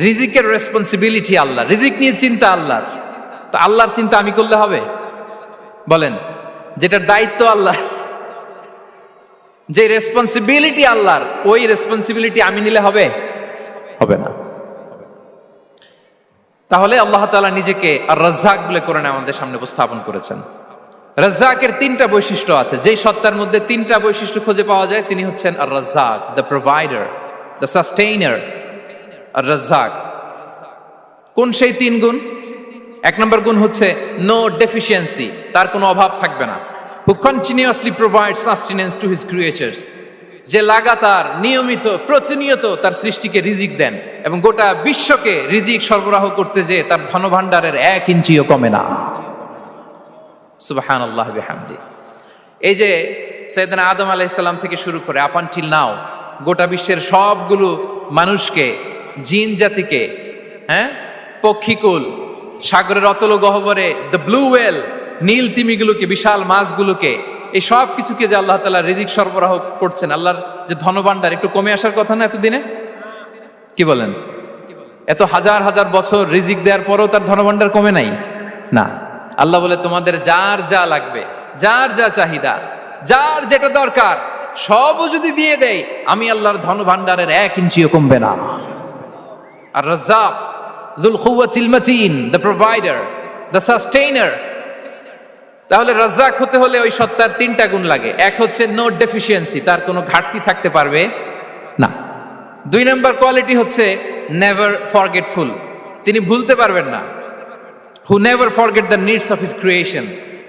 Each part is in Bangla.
রিজিকের রেসপন্সিবিলিটি আল্লাহ, রিজিক নিয়ে চিন্তা আল্লাহর। তো আল্লাহর চিন্তা আমি করলে হবে? বলেন, যেটার দায়িত্ব আল্লাহ, যে রেসপন্সিবিলিটি আল্লাহর, ওই রেসপন্সিবিলিটি আমি নিলে হবে? হবে না। তাহলে আল্লাহ তাআলা নিজেকে আর রাজ্জাক বলে কোরআনে আমাদের সামনে উপস্থাপন করেছেন। রাজ্জাকের তিনটা বৈশিষ্ট্য আছে, যেই সত্তার মধ্যে তিনটা বৈশিষ্ট্য খুঁজে পাওয়া যায় তিনি হচ্ছেন আর রাজ্জাক, দ্য প্রোভাইডার, দ্য সাস্টেইনার। আর রাজ্জাক কোন সেই তিন গুণ? এক নম্বর গুণ হচ্ছে নো ডেফিসিয়েন্সি, তার কোনো অভাব থাকবে না। হু continuously provide sustenance to his creatures, যে লাগাতার নিয়মিত প্রতিনিয়ত তার সৃষ্টিকে রিজিক দেন এবং গোটা বিশ্বকে রিজিক সরবরাহ করতে যে তার ধনভাণ্ডারের 1 ইঞ্চিও কমে না। সুবহানাল্লাহ বিহামদি। এই যে সাইয়েদনা আদম আলাইহিস সালাম থেকে শুরু করে আপ আনটিল নাও গোটা বিশ্বের সবগুলো মানুষকে, জিন জাতিকে, পক্ষীকুল, সাগরের অতল গহ্বরে দ্য ব্লু ওয়েল, নীল তিমিগুলোকে, বিশাল মাছগুলোকে, এই সব কিছুকে যে আল্লাহ তাআলা রিজিক সরবরাহ করছেন, আল্লাহর যে ধনভাণ্ডার একটু কমে আসার কথা না এতদিনে? কি বলেন? এত হাজার হাজার বছর রিজিক দেওয়ার পরও তার ধনভাণ্ডার কমে নাই না। আল্লাহ বলে তোমাদের যার যা লাগবে, যার যা চাহিদা, যার যেটা দরকার সবও যদি দিয়ে দেই, আমি আল্লাহর ধনভাণ্ডারের 1 ইঞ্চিও কমবে না। আর Razzak যুল কুওয়াতিল মাতিন, the provider, the sustainer. তাহলে রাজ্জাক হতে হলে ওই সত্তার তিনটা গুণ লাগে। এক হচ্ছে নো ডেফিসিয়েন্সি, তার কোনো ঘাটতি থাকতে পারবে না। 2 নম্বর কোয়ালিটি হচ্ছে নেভার ফরগেটফুল, তিনি ভুলতে পারবেন না। Who never forget the needs of his creation,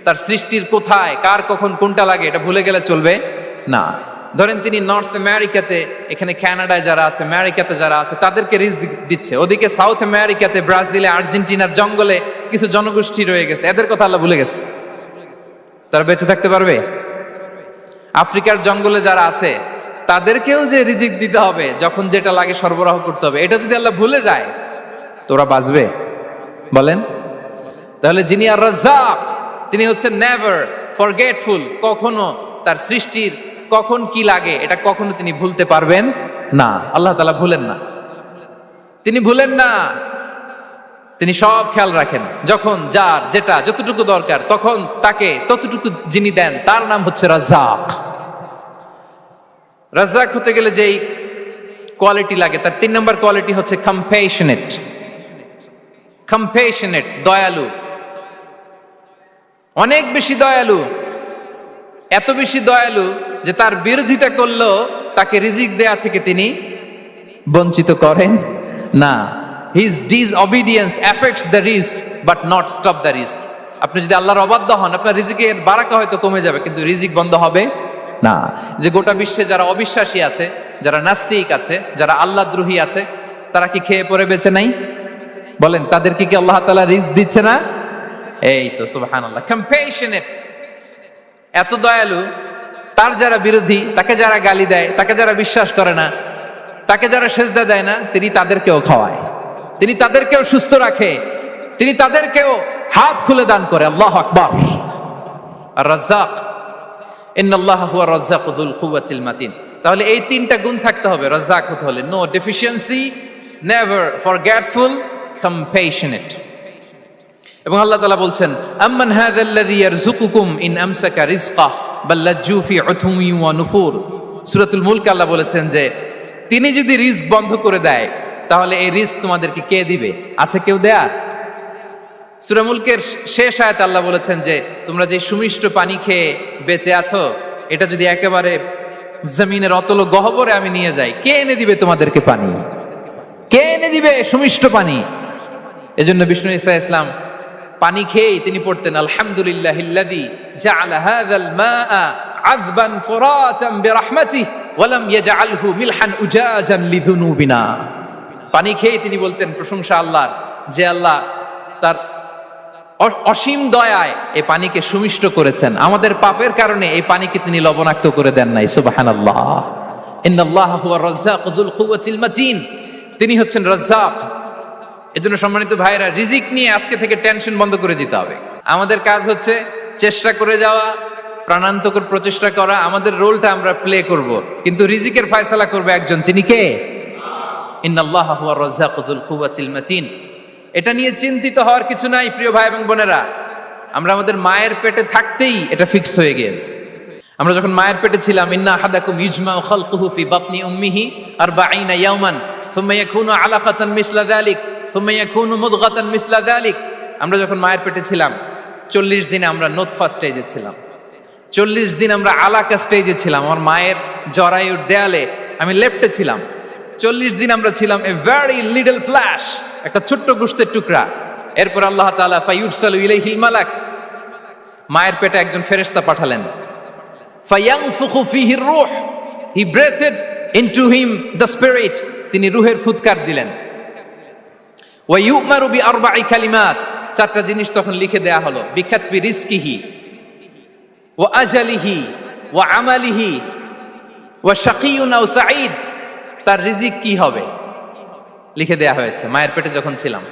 তার সৃষ্টির কোথায় কার কখন কোনটা লাগে এটা ভুলে গেলে চলবে না। ধরেন তিনি নর্থ আমেরিকাতে, এখানে কানাডায় যারা আছে, আমেরিকাতে যারা আছে, তাদেরকে রিজিক দিচ্ছে। ওদিকে সাউথ আমেরিকাতে, ব্রাজিলে, আর্জেন্টিনার জঙ্গলে কিছু জনগোষ্ঠী রয়ে গেছে, এদের কথা আল্লাহ ভুলে গেছে। তারা বেঁচে থাকতে পারবে? আফ্রিকার জঙ্গলে যারা আছে তাদেরকেও যে রিজিক দিতে হবে, যখন যেটা লাগে সরবরাহ করতে হবে, এটা যদি আল্লাহ ভুলে যায় তোরা বাঁচবে? বলেন। তাহলে যিনি আর রাজ্জাক তিনি হচ্ছেন নেভার ফরগেটফুল, কখনো তার সৃষ্টির কখন কি লাগে এটা কখনো তিনি ভুলতে পারবেন না। আল্লাহ তাআলা ভুলেন না, তিনি ভুলেন না, তিনি সব খেয়াল রাখেন। যখন যার যেটা যতটুকু দরকার তখন তাকে ততটুকু যিনি দেন তার নাম হচ্ছে রাজ্জাক। রাজ্জাক হতে গেলে যেই কোয়ালিটি লাগে তার 3 নম্বর কোয়ালিটি হচ্ছে কম্প্যাশনেট। কম্প্যাশনেট, দয়ালু, অনেক বেশি দয়ালু, এত বেশি দয়ালু যে তার বিরোধিতা করলেও তাকে রিজিক দেয়া থেকে তিনি বঞ্চিত করেন না। His disobedience affects the risk but not stop the risk. আপনি যদি আল্লাহর অবাধ্য হন, আপনার রিজিকের বারাকা হয়তো কমে যাবে কিন্তু রিজিক বন্ধ হবে না। যে গোটা বিশ্বে যারা অবিশ্বাসী আছে, যারা নাস্তিক আছে, যারা আল্লাহদ্রোহী আছে, তারা কি খেয়ে পরে বেঁচে নাই? বলেন, তাদেরকে কি আল্লাহ তাআলা রিজিক দিচ্ছে না? এই তো সুবহানাল্লাহ। কম্প্যাশনেট, এত দয়ালু, তার যারা বিরোধী, তাকে যারা গালি দেয়, তাকে যারা বিশ্বাস করে না, তাকে যারা সেজদা দেয় না, তিনি তাদেরকেও খাওয়ায়, তিনি তাদেরকেও সুস্থ রাখে, তিনি তাদেরকেও হাত খুলে দান করে। আল্লাহু আকবার। আর রাজ্জাক, ইন্নাল্লাহা হুয়া রাজ্জাকু যুল কুওয়াতিল মাতিন। তাহলে এই তিনটা গুণ থাকতে হবে রাজ্জাক হতে হলে: no deficiency, never forgetful, compassionate. এবং আল্লাহ তাআলা বলছেন, আম্মান হাযাল্লাযী ইয়ারযুকুকুম ইন আমসাকা রিজকাহ বাল লাজ্জু ফি উতুওয়ি ওয়া নুফুর। সূরাতুল মুলক আল্লাহ বলেছেন যে তিনি যদি রিজক বন্ধ করে দেয় তাহলে এই রিজক তোমাদেরকে কে দিবে? আছে কেউ দেয়ার? সূরা মুলকের শেষ আয়াতে আল্লাহ বলেছেন যে তোমরা যে সুমিষ্ট পানি খেয়ে বেঁচে আছো, এটা যদি একেবারে জমিনের অতল গহ্বরে আমি নিয়ে যাই, কে এনে দিবে তোমাদেরকে পানি? কে এনে দিবে সুমিষ্ট পানি? এজন্য বিষ্ণু ঈসা ইসলাম পানি খেয়েই তিনি পড়তেন, আলহামদুলিল্লাহিল্লাযী জাআলা হাযাল মাআ আযবান ফুরাতান বিরাহমাতিহি ওয়া লাম ইয়াজআলহু মিলহান উজাজান লিযুনুবিনা। পানি খেয়েই তিনি বলতেন প্রশংসা আল্লাহর, যে আল্লাহ তার অসীম দয়ায় এই পানিকে সুমিষ্ট করেছেন, আমাদের পাপের কারণে এই পানিকে তিনি লবণাক্ত করে দেন নাই। সুবহানাল্লাহ। ইন্নাল্লাহা হুয়া রাজ্জাকু যুল কুওয়াতিল মাতিন, তিনি হচ্ছেন রাজ্জাক। এজন্য সম্মানিত ভাইরা, রিজিক নিয়ে আজকে থেকে টেনশন বন্ধ করে দিতে হবে। আমাদের কাজ হচ্ছে চেষ্টা করে যাওয়া, প্রাণান্তকর প্রচেষ্টা করা, আমাদের রোলটা আমরা প্লে করব, কিন্তু রিজিকের ফয়সালা করবে একজন, তিনি কে? ইন্নাল্লাহা হুয়ার রাজ্জাকু যুল কুওয়াতিল মাতিন। এটা নিয়ে চিন্তিত হওয়ার কিছু নাই প্রিয় ভাই এবং বোনেরা। আমরা আমাদের মায়ের পেটে থাকতেই এটা ফিক্স হয়ে গিয়েছে। আমরা যখন মায়ের পেটে ছিলাম, ইন্না আহাদাকুম ইজমাউ খালকুহু ফি বাতনি উম্মিহি 40 ইয়াওমান সুম্মা ইয়াকুনু আলাকাতান মিসলা যালিক সুম্মা ইয়াকুনু মুদগাতান মিসলা যালিক। আমরা যখন মায়ের পেটে ছিলাম 40 দিন আমরা নুতফা স্টেজে ছিলাম, 40 দিন আমরা আলাকা স্টেজে ছিলাম। আমার মায়ের জরায়ুর দেয়ালে আমি লেপ্টে ছিলাম। 40 দিন আমরা ছিলাম এ ভেরি লিটল ফ্ল্যাশ, একটা ছোট্ট গোশতের টুকরা। এরপর আল্লাহ তাআলা ফায়ুরসালু ইলাইহিল মালাক, মায়ের পেটে একজন ফেরেশতা পাঠালেন। ফায়ানফুখু ফিহির রূহ, he breathed into him the spirit, তিনি রূহের ফুৎকার দিলেন। ওয়া ইউমারু বিআরবা'i কালিমাত, চারটা জিনিস তখন লিখে দেয়া হলো। বিকাতবি রিজকিহি ওয়া আজালিহি ওয়া আমালিহি ওয়া শাকিয়ুন আও সাঈদ, তার রিজিক কি হবে লিখে দেয়া হয়েছে মায়ের পেটে যখন ছিলাম।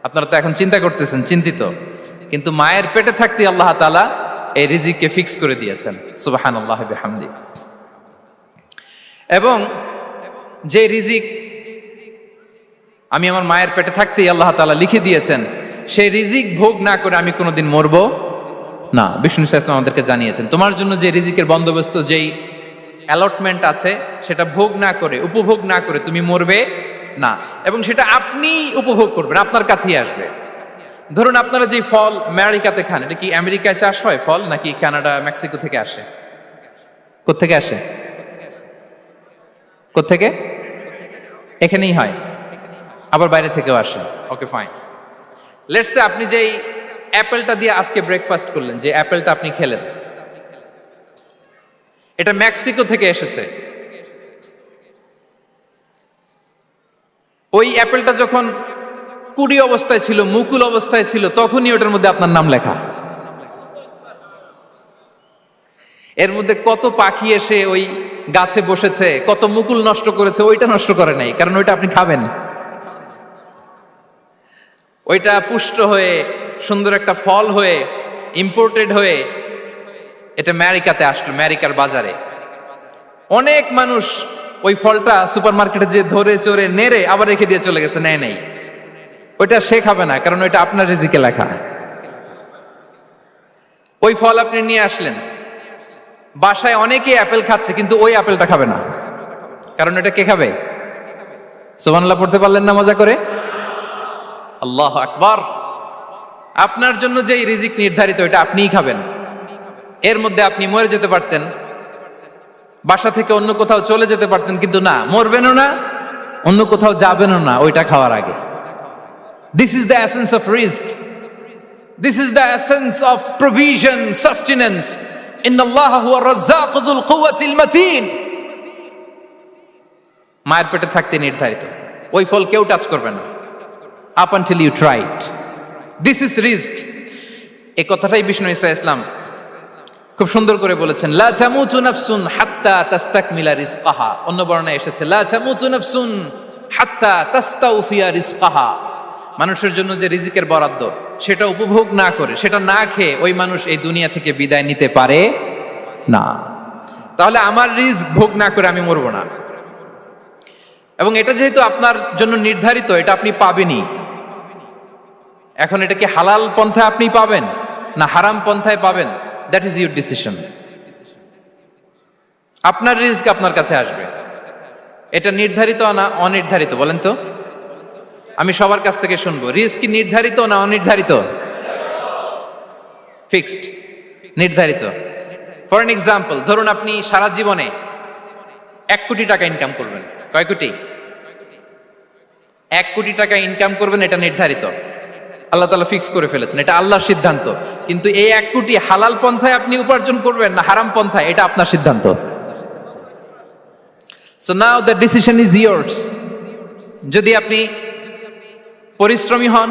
আপনারা তো এখন চিন্তা করতেছেন, চিন্তিত, কিন্তু মায়ের পেটে থাকতে আল্লাহ তাআলা এই রিজিককে ফিক্স করে দিয়েছেন। সুবহানাল্লাহ বিহামদি। এবং যে রিজিক আমি আমার মায়ের পেটে থাকতেই আল্লাহ তাআলা লিখে দিয়েছেন, সেই রিজিক ভোগ না করে আমি কোনোদিন মরবো না। বিষ্ণু ইসলাম আমাদেরকে জানিয়েছেন, তোমার জন্য যে রিজিকের বন্দোবস্ত, যেই অ্যালটমেন্ট আছে, সেটা ভোগ না করে, উপভোগ না করে তুমি মরবে না। এবং সেটা আপনি উপভোগ করবেন, আপনার কাছেই আসবে। ধরুন আপনারা যে ফল আমেরিকাতে খান, এটা কি আমেরিকায় চাষ হয় ফল, নাকি কানাডা মেক্সিকো থেকে আসে? কোত্থেকে আসে? কোত্থেকে? এখানেই হয়, আবার বাইরে থেকেও আসে। Okay fine. লেটস সে আপনি যেই অ্যাপেলটা দিয়ে আজকে ব্রেকফাস্ট করলেন, যে অ্যাপেলটা আপনি খেলেন, এটা মেক্সিকো থেকে এসেছে। ওই অ্যাপেলটা যখন কুড়ি অবস্থায় ছিল, মুকুল অবস্থায় ছিল, তখনই ওটার মধ্যে আপনার নাম লেখা। এর মধ্যে কত পাখি এসে ওই গাছে বসেছে, কত মুকুল নষ্ট করেছে, ওইটা নষ্ট করে নাই, কারণ ওইটা আপনি খাবেন। ওইটা পুষ্ট হয়ে সুন্দর একটা ফল হয়ে ইম্পোর্টেড হয়ে এটা আমেরিকাতে আসলো, আমেরিকার বাজারে। অনেক মানুষ ওই ফলটা সুপার মার্কেটে যে ধরে চড়ে নেড়ে আবার রেখে দিয়ে চলে গেছে, নেয় নেই। ওইটা সে খাবে না, কারণ ওইটা আপনার রিজিকে লেখা। ওই ফল আপনি নিয়ে আসলেন, বাসায় অনেকেই অ্যাপেল খাচ্ছে, কিন্তু ওই অ্যাপেলটা খাবে না, কারণ এটা কে খাবে? সুবহানাল্লাহ পড়তে পারলেন না মজা করে? আল্লাহু আকবার। আপনার জন্য যে রিজিক নির্ধারিত, এটা আপনিই খাবেন। এর মধ্যে আপনি মরে যেতে পারতেন, বাসা থেকে অন্য কোথাও চলে যেতে পারতেন, কিন্তু না, মরবেনও না, অন্য কোথাও যাবেনও না ওইটা খাওয়ার আগে। This is the essence of risk, this is the essence of provision, sustenance. ইন্নাল্লাহা হুয়ার রাজ্জাকু যুল কুওয়াতিল মাতিন। মায়ের পেটে থাকতে নির্ধারিত, ওই ফল কেউ টাচ করবে না up until you try it. This is risk. এই কথাটাই বিষ্ণু ঈসা ইসলাম খুব সুন্দর করে বলেছেন, লা তামুতু নাফসুন হাত্তা তাস্তাকমিলা রিজকাহা। অন্য বর্ণনায় এসেছে লা তামুতু নাফসুন হাত্তা তাস্তাউফিয়া রিজকাহা। মানুষের জন্য যে রিজিকের বরাদ্দ, সেটা উপভোগ না করে, সেটা না খেয়ে ওই মানুষ এই দুনিয়া থেকে বিদায় নিতে পারে না। তাহলে আমার রিস্ক ভোগ না করে আমি মরবো না। এবং এটা যেহেতু আপনার জন্য নির্ধারিত, এটা আপনি পাবেনই। এখন এটা কি হালাল পন্থায় আপনি পাবেন না হারাম পন্থায় পাবেন, দ্যাট ইজ ইউর ডিসিশন। আপনার রিস্ক আপনার কাছে আসবে। এটা নির্ধারিত না অনির্ধারিত বলেন তো? আমি সবার কাছ থেকে শুনবো, রিস্ক কি নির্ধারিত না অনির্ধারিত? ফিক্সড, নির্ধারিত। ফর এন এক্সাম্পল, ধরুন আপনি সারা জীবনে 1 কোটি টাকা ইনকাম করবেন। কয় কোটি? 1 কোটি টাকা ইনকাম করবেন, এটা নির্ধারিত, আল্লাহ তাআলা ফিক্স করে ফেলেছেন, এটা আল্লাহর সিদ্ধান্ত। কিন্তু এই 1 কোটি হালাল পন্থায় আপনি উপার্জন করবেন না হারাম পন্থায়, এটা আপনার সিদ্ধান্ত। So now the decision is years. যদি আপনি পরিশ্রমী হন,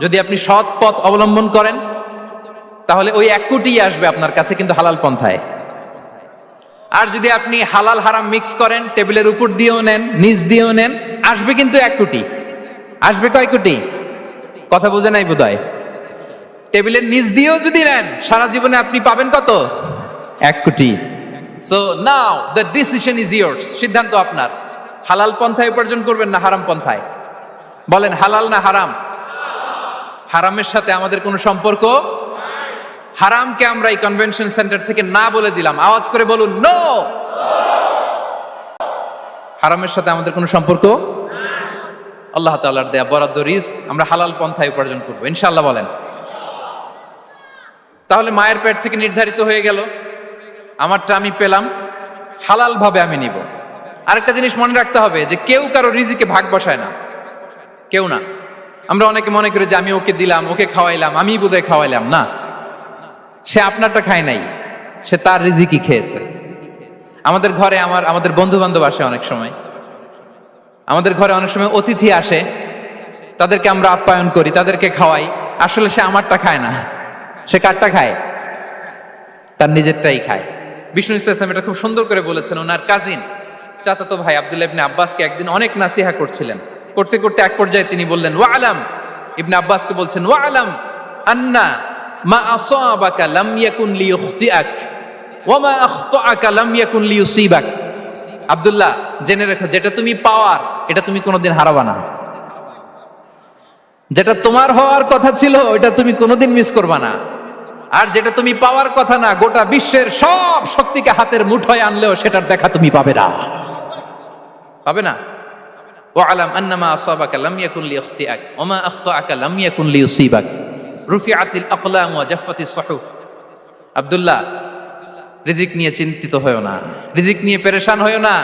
যদি আপনি সৎ পথ অবলম্বন করেন, তাহলে ওই 1 কোটি আসবে আপনার কাছে, কিন্তু হালাল পন্থায়। আর যদি আপনি হালাল হারাম মিক্স করেন, টেবিলের উপর দিয়েও নেন, নিচ দিয়েও নেন, আসবে কিন্তু 1 কোটি। আসবে কয় কোটি? কথা বোঝে নাই বোধহয়। টেবিলের নিচ দিয়েও যদি নেন, সারা জীবনে আপনি পাবেন কত? 1 কোটি। So now the decision is years. সিদ্ধান্ত আপনার। হালাল পন্থায় উপার্জন করবেন না হারাম পন্থায়? বলেন হালাল না হারাম? হারামের সাথে আমাদের কোনো সম্পর্ক? হারামকে আমরা এই কনভেনশন সেন্টার থেকে না বলে দিলাম, আওয়াজ করে বলুন নো। হারামের সাথে আমাদের কোনো সম্পর্ক? আল্লাহ তাআলার দেয়া বরাদ্দ রিজক আমরা হালাল পন্থায় উপার্জন করবো ইনশাআল্লাহ। বলেন। তাহলে মায়ের পেট থেকে নির্ধারিত হয়ে গেল, আমারটা আমি পেলাম, হালাল ভাবে আমি নিব। আরেকটা জিনিস মনে রাখতে হবে যে কেউ কারো রিজিকে ভাগ বসায় না, কেউ না। আমরা অনেকে মনে করি যে আমি ওকে দিলাম, ওকে খাওয়াইলাম, আমি বোধহয় খাওয়াইলাম। না, সে আপনারটা খায় নাই, সে তার রিজিকই খেয়েছে। আমাদের ঘরে আমাদের বন্ধু বান্ধব আসে অনেক সময়, আমাদের ঘরে অনেক সময় অতিথি আসে, তাদেরকে আমরা আপ্যায়ন করি, তাদেরকে খাওয়াই। আসলে সে আমারটা খায় না, সে কারটা খায়? তার নিজেরটাই খায়। বিষ্ণু ইসলাম এটা খুব সুন্দর করে বলেছেন। ওনার কাজিন চাচাতো ভাই আব্দুল্লাহ ইবনে আব্বাসকে একদিন অনেক নাসিহা করছিলেন, করতে করতে এক পর্যায়ে তিনি বললেন ওয়া আলাম, ইবনে আব্বাসকে বলছেন ওয়া আলাম আন্না মা আসাবাকা লাম ইয়াকুন লিইখতিআক ওয়া মা আখতাআকা লাম ইয়াকুন লিইউসিবাক। আব্দুল্লাহ, জেনে রেখো, যেটা তুমি পাওয়ার এটা তুমি কোনোদিন হারাবা না। যেটা তোমার হওয়ার কথা ছিল ওটা তুমি কোনোদিন মিস করবা না। আর যেটা তুমি পাওয়ার কথা না, গোটা বিশ্বের সব শক্তিকে হাতের মুঠোয় আনলেও সেটার দেখা তুমি পাবে না, পাবে না। ওয়ালাম আন্নামা আসাবাকা লাম ইয়াকুন লিইখতিআক ওয়া মা আখতাআকা লাম ইয়াকুন লিইউসিবাক রুফিআতিল আকলাম ওয়া জাফফাতিস সুহুফ। আব্দুল্লাহ, রিজিক নিয়ে চিন্তিত হয়ো না, রিজিক নিয়ে পেরেশান হয়ো না।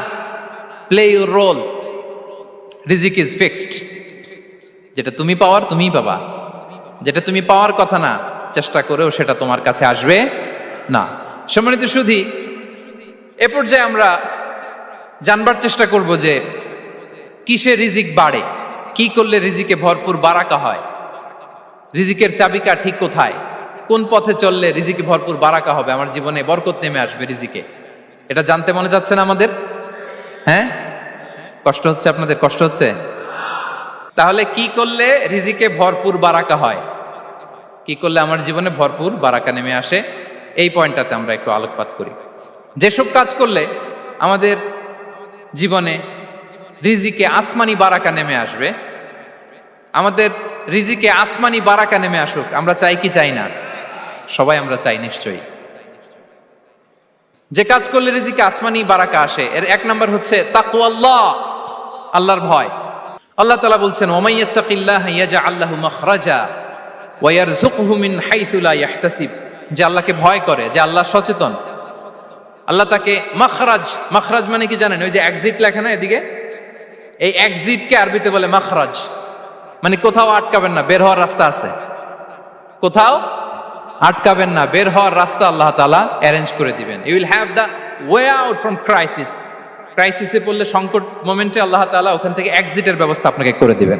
প্লে ইউর রোল, রিজিক ইজ ফিক্সড। যেটা তুমি পাওয়ার তুমিই পাবা, যেটা তুমি পাওয়ার কথা না চেষ্টা করেও সেটা তোমার কাছে আসবে না। সম্মানিত সুধী, এ পর্যায়ে আমরা জানবার চেষ্টা করব যে কিসে রিজিক বাড়ে, কি করলে রিজিকে ভরপুর বারাকা হয়, রিজিকের চাবিকা ঠিক কোথায়, কোন পথে চললে রিজিকে ভরপুর বারাকা হবে, আমার জীবনে বরকত নেমে আসবে রিজিকে। এটা জানতে মনে যাচ্ছে না আমাদের? হ্যাঁ, কষ্ট হচ্ছে আপনাদের? কষ্ট হচ্ছে? তাহলে কি করলে রিজিকে ভরপুর বারাকা হয়, কি করলে আমার জীবনে ভরপুর বারাকা নেমে আসে, এই পয়েন্টটাতে আমরা একটু আলোকপাত করি। যেসব কাজ করলে আমাদের জীবনে রিজিকে আসমানি বারাকা নেমে আসবে, আমাদের রিজিকে আসমানি বারাকা নেমে আসুক, আমরা চাই কি চাই না? সবাই আমরা চাই নিশ্চয়ই। যে কাজ করলে রিজিকে আসমানি বারাকা আসে, এর এক নাম্বার হচ্ছে তাকওয়াল্লাহ, আল্লাহর ভয়। আল্লাহ তাআলা বলছেন ওয়ামাই ইয়াত্তাকিল্লাহা ইয়াজআল লাহু মাখরাজা ওয়া ইয়ারযুকহু মিন হাইসু লা ইয়াহতাসিব। যে আল্লাহকে ভয় করে, যে আল্লাহ সচেতন, আল্লাহ তাকে মাখরাজ, মাখরাজ মানে কি জানেন? ওই যে এক্সিট লেখা না এদিকে, এই এক্সিটকে আরবিতে বলে মাখরাজ, মানে কোথাও আটকাবেন না, বের হওয়ার রাস্তা আছে, কোথাও আটকাবেন না, বের হওয়ার রাস্তা আল্লাহ তাআলা অ্যারেঞ্জ করে দিবেন। You will have the way out from crisis. ক্রাইসিসে পড়লে, সংকট মোমেন্টে আল্লাহ তাআলা ওখান থেকে এক্সিটের ব্যবস্থা আপনাকে করে দিবেন।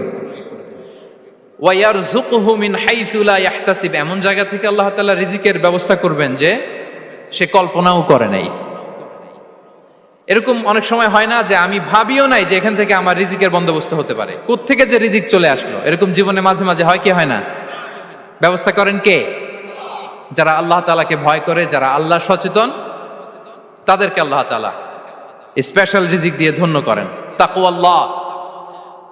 ওয়া ইয়ারযুকহু মিন হাইসু লা ইয়াহতাসিব, এমন জায়গা থেকে আল্লাহ তাআলা রিজিকের ব্যবস্থা করবেন যে সে কল্পনাও করে নাই। এরকম অনেক সময় হয় না যে আমি ভাবিও নাই যে এখান থেকে আমার রিজিকের বন্দোবস্ত হতে পারে, কোত্থেকে যে রিজিক চলে আসলো, এরকম জীবনে মাঝে মাঝে হয় কি হয় না? ব্যবস্থা করেন কে? যারা আল্লাহ তাআলাকে ভয় করে, যারা আল্লাহ সচেতন, তাদেরকে আল্লাহ তাআলা স্পেশাল রিজিক দিয়ে ধন্য করেন। তাকওয়াল্লাহ।